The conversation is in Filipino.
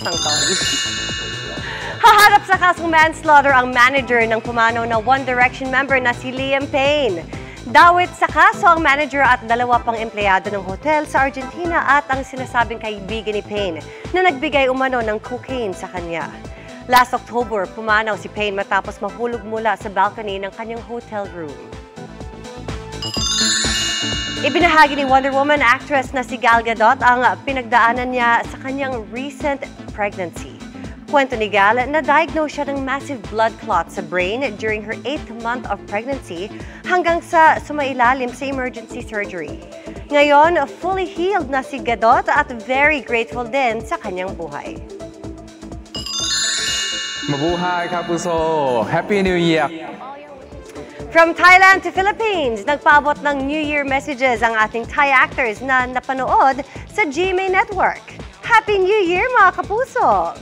ng taon. Haharap sa kasong manslaughter ang manager ng pumanaw na One Direction member na si Liam Payne. Dawit sa kaso ang manager at 2 pang empleyado ng hotel sa Argentina at ang sinasabing kaibigan ni Payne na nagbigay umano ng cocaine sa kanya. Last October, pumanaw si Payne matapos mahulog mula sa balcony ng kanyang hotel room. Ibinahagi ni Wonder Woman actress na si Gal Gadot ang pinagdaanan niya sa kanyang recent pregnancy. Kwento ni Gal, na-diagnose siya ng massive blood clot sa brain during her 8th month of pregnancy hanggang sa sumailalim sa emergency surgery. Ngayon, fully healed na si Gadot at very grateful din sa kanyang buhay. Mabuhay, Kapuso! Happy New Year! From Thailand to Philippines, nagpaabot ng New Year messages ang ating Thai actors na napanood sa GMA Network. Happy New Year mga kapuso!